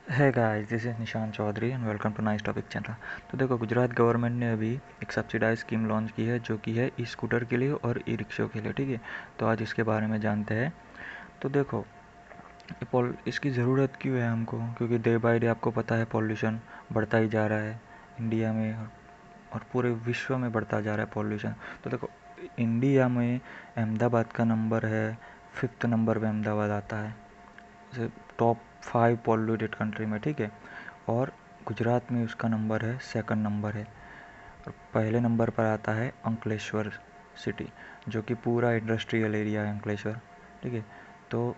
है guys, this is Nishan Chaudhary and welcome to nice topic channel. तो देखो, गुजरात गवर्नमेंट ने अभी एक सब्सिडाइज स्कीम लॉन्च की है जो कि है ई स्कूटर के लिए और ई रिक्शों के लिए। ठीक है, तो आज इसके बारे में जानते हैं। तो देखो, इसकी ज़रूरत क्यों है हमको, क्योंकि डे बाय डे आपको पता है पॉल्यूशन बढ़ता ही जा रहा है इंडिया में और पूरे विश्व में बढ़ता जा रहा है पॉल्यूशन। तो देखो, इंडिया में अहमदाबाद का नंबर है, 5th नंबर पे अहमदाबाद आता है टॉप 5 पॉल्यूटेड कंट्री में। ठीक है, और गुजरात में उसका नंबर है 2nd नंबर है। और पहले नंबर पर आता है अंकलेश्वर सिटी, जो कि पूरा इंडस्ट्रियल एरिया है अंकलेश्वर। ठीक है, तो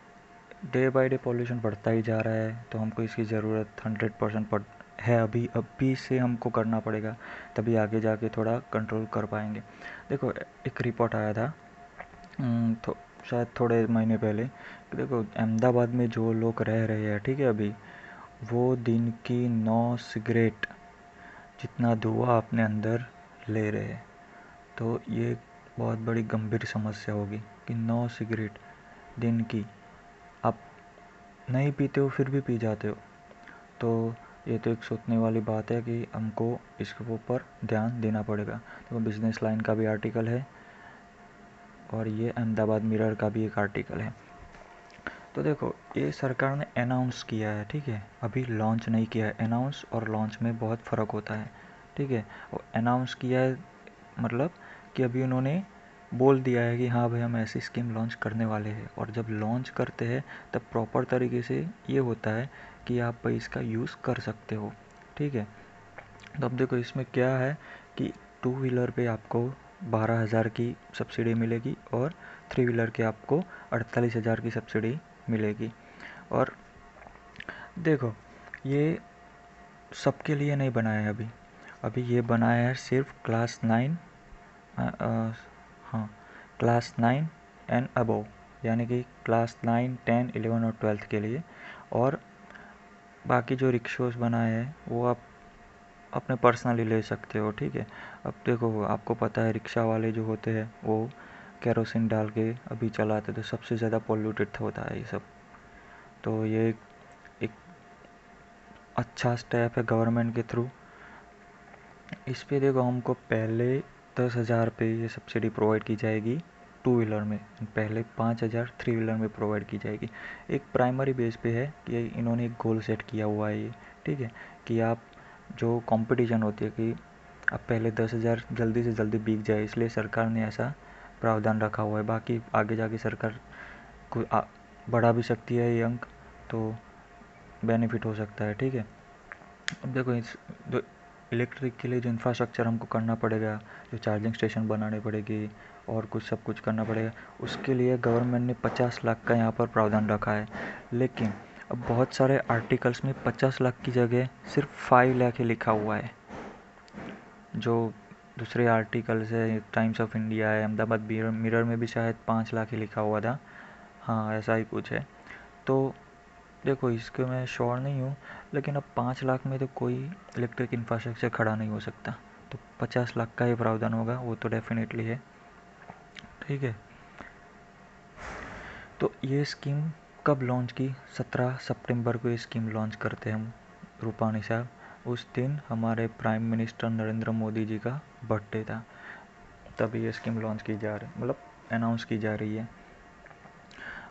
डे बाय डे पॉल्यूशन बढ़ता ही जा रहा है, तो हमको इसकी ज़रूरत 100% है। अभी से हमको करना पड़ेगा, तभी आगे जाके थोड़ा कंट्रोल कर पाएंगे। देखो, एक रिपोर्ट आया था तो शायद थोड़े महीने पहले कि देखो, अहमदाबाद में जो लोग रह रहे हैं, ठीक है, अभी वो दिन की 9 सिगरेट जितना धुआं अपने अंदर ले रहे हैं। तो ये बहुत बड़ी गंभीर समस्या होगी कि 9 सिगरेट दिन की आप नहीं पीते हो फिर भी पी जाते हो। तो ये तो एक सोचने वाली बात है कि हमको इसके ऊपर ध्यान देना पड़ेगा। तो बिजनेस लाइन का भी आर्टिकल है और ये अहमदाबाद मिरर का भी एक आर्टिकल है। तो देखो, ये सरकार ने अनाउंस किया है, ठीक है, अभी लॉन्च नहीं किया है। अनाउंस और लॉन्च में बहुत फ़र्क होता है। ठीक है, और अनाउंस किया है मतलब कि अभी उन्होंने बोल दिया है कि हाँ भाई, हम ऐसी स्कीम लॉन्च करने वाले हैं। और जब लॉन्च करते हैं तब प्रॉपर तरीके से ये होता है कि आप भाई इसका यूज़ कर सकते हो। ठीक है, तो अब देखो इसमें क्या है कि 2 व्हीलर पे आपको 12,000 की सब्सिडी मिलेगी और 3 व्हीलर के आपको 48,000 की सब्सिडी मिलेगी। और देखो, ये सबके लिए नहीं बनाया है अभी। अभी ये बनाया है सिर्फ क्लास 9, हाँ, क्लास 9 एंड अबव, यानी कि क्लास 9, 10, 11 और 12th के लिए। और बाकी जो रिक्शोज़ बनाए हैं वो आप अपने पर्सनली ले सकते हो। ठीक है, अब देखो, आपको पता है रिक्शा वाले जो होते हैं वो केरोसिन डाल के अभी चलाते, तो सबसे ज़्यादा पोल्यूटेड होता है ये सब। तो ये एक अच्छा स्टेप है गवर्नमेंट के थ्रू। इस पे देखो, हमको पहले 10,000 पे ये सब्सिडी प्रोवाइड की जाएगी 2 व्हीलर में, पहले 5,000 3 व्हीलर में प्रोवाइड की जाएगी। एक प्राइमरी बेस पे है कि इन्होंने एक गोल सेट किया हुआ है ये। ठीक है, कि आप जो कंपटीशन होती है कि अब पहले 10,000 जल्दी से जल्दी बिक जाए, इसलिए सरकार ने ऐसा प्रावधान रखा हुआ है। बाकी आगे जाके सरकार को बढ़ा भी सकती है ये अंक, तो बेनिफिट हो सकता है। ठीक है, अब देखो, इस जो इलेक्ट्रिक के लिए जो इंफ्रास्ट्रक्चर हमको करना पड़ेगा, जो चार्जिंग स्टेशन बनाने पड़ेगी और कुछ सब कुछ करना पड़ेगा, उसके लिए गवर्नमेंट ने 50 लाख का यहाँ पर प्रावधान रखा है। लेकिन अब बहुत सारे आर्टिकल्स में 50 लाख की जगह सिर्फ 5 लाख ही लिखा हुआ है। जो दूसरे आर्टिकल्स है, टाइम्स ऑफ इंडिया है, अहमदाबाद मिरर में भी शायद 5 लाख ही लिखा हुआ था। हाँ, ऐसा ही कुछ है। तो देखो, इसके मैं श्योर नहीं हूँ, लेकिन अब 5 लाख में तो कोई इलेक्ट्रिक इंफ्रास्ट्रक्चर खड़ा नहीं हो सकता। तो 50 लाख का ही प्रावधान होगा, वो तो डेफिनेटली है। ठीक है, तो ये स्कीम कब लॉन्च की? 17 सितंबर को ये स्कीम लॉन्च करते हैं हम, रूपानी साहब। उस दिन हमारे प्राइम मिनिस्टर नरेंद्र मोदी जी का बर्थडे था, तभी ये स्कीम लॉन्च की जा रही, मतलब अनाउंस की जा रही है।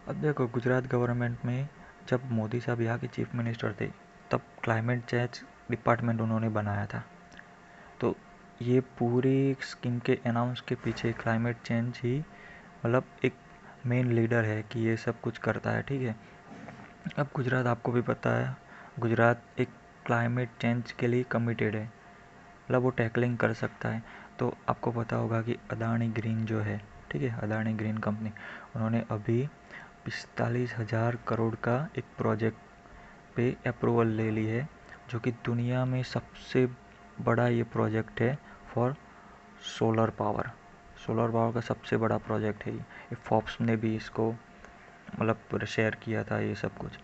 अब देखो, गुजरात गवर्नमेंट में जब मोदी साहब यहाँ के चीफ मिनिस्टर थे, तब क्लाइमेट चेंज डिपार्टमेंट उन्होंने बनाया था। तो ये पूरी स्कीम के अनाउंस के पीछे क्लाइमेट चेंज ही मतलब एक मेन लीडर है कि ये सब कुछ करता है। ठीक है, अब गुजरात आपको भी पता है, गुजरात एक क्लाइमेट चेंज के लिए कमिटेड है, मतलब वो टैकलिंग कर सकता है। तो आपको पता होगा कि अदानी ग्रीन जो है, ठीक है, अदानी ग्रीन कंपनी, उन्होंने अभी 45,000 करोड़ का एक प्रोजेक्ट पे अप्रूवल ले ली है, जो कि दुनिया में सबसे बड़ा ये प्रोजेक्ट है for solar power. Solar power का सबसे बड़ा प्रोजेक्ट है ये फोर्ब्स ने भी इसको मतलब शेयर किया था ये सब कुछ।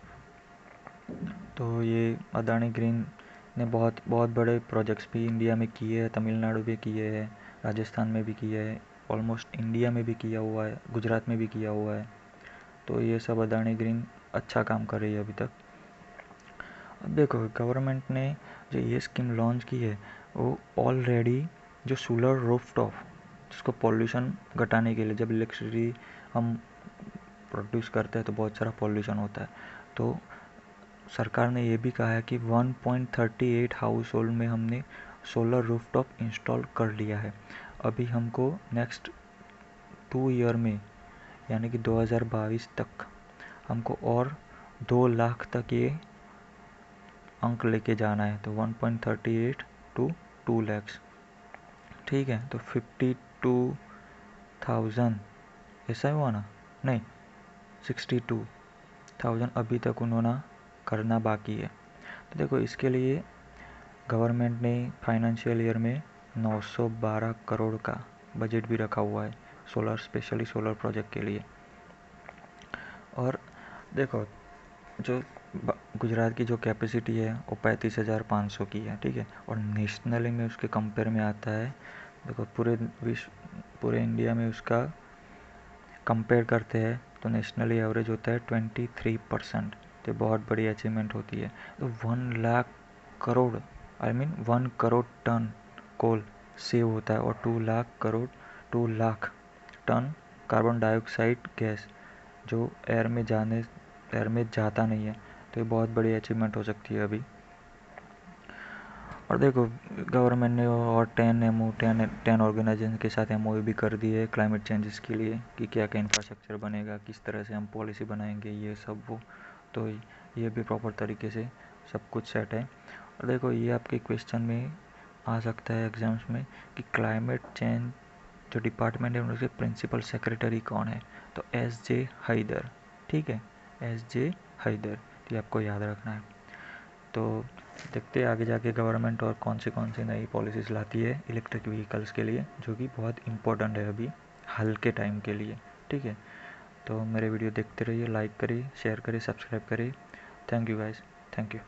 तो ये अदानी ग्रीन ने बहुत बहुत बड़े प्रोजेक्ट्स भी इंडिया में किए हैं, तमिलनाडु में किए हैं, राजस्थान में भी किए हैं, ऑलमोस्ट इंडिया में भी किया हुआ है, गुजरात में भी किया हुआ है। तो ये सब अदानी ग्रीन अच्छा काम कर रही है अभी तक। अब देखो गवर्नमेंट ने जो ये स्कीम लॉन्च की है वो ऑलरेडी जो सोलर रूफटॉप, जिसको पॉल्यूशन घटाने के लिए, जब इलेक्ट्रिसिटी हम प्रोड्यूस करते हैं तो बहुत सारा पॉल्यूशन होता है, तो सरकार ने ये भी कहा है कि 1.38 हाउस होल्ड में हमने सोलर रूफटॉप इंस्टॉल कर लिया है। अभी हमको नेक्स्ट 2 ईयर में यानी कि 2022 तक हमको और 2 लाख तक ये अंक लेके जाना है, तो 1.38 टू 2 लैक्स, ठीक है। तो 52,000 ऐसा ही हुआ ना, नहीं 62,000 अभी तक उन्होंने करना बाकी है। तो देखो इसके लिए गवर्नमेंट ने फाइनेंशियल ईयर में 912 करोड़ का बजट भी रखा हुआ है सोलर, स्पेशली सोलर प्रोजेक्ट के लिए। और देखो जो गुजरात की जो कैपेसिटी है वो 35,500 की है, ठीक है। और नेशनली में उसके कंपेयर में आता है, देखो पूरे इंडिया में उसका कंपेयर करते हैं तो नेशनली एवरेज होता है 23%। तो बहुत बड़ी अचीवमेंट होती है। तो 1 lakh crore 1 crore ton coal save होता है और 2 lakh ton carbon dioxide gas जो एयर में जाता नहीं है। तो ये बहुत बड़ी अचीवमेंट हो सकती है अभी। और देखो गवर्नमेंट ने और 10 ऑर्गेनाइजेशन के साथ एमओयू भी कर दी है क्लाइमेट चेंजेस के लिए, कि क्या क्या इंफ्रास्ट्रक्चर बनेगा, किस तरह से हम पॉलिसी बनाएंगे, ये सब वो। तो ये भी प्रॉपर तरीके से सब कुछ सेट है। और देखो ये आपके क्वेश्चन में आ सकता है एग्जाम्स में कि क्लाइमेट चेंज जो डिपार्टमेंट है उनके प्रिंसिपल सेक्रेटरी कौन है, तो SJ हैदर, ठीक है, SJ हैदर, ये आपको याद रखना है। तो देखते हैं आगे जाके गवर्नमेंट और कौन सी नई पॉलिसीज़ लाती है इलेक्ट्रिक व्हीकल्स के लिए, जो कि बहुत इम्पोर्टेंट है अभी हाल के टाइम के लिए, ठीक है। तो मेरे वीडियो देखते रहिए, लाइक करिए, शेयर करिए, सब्सक्राइब करिए। Thank you guys, thank you.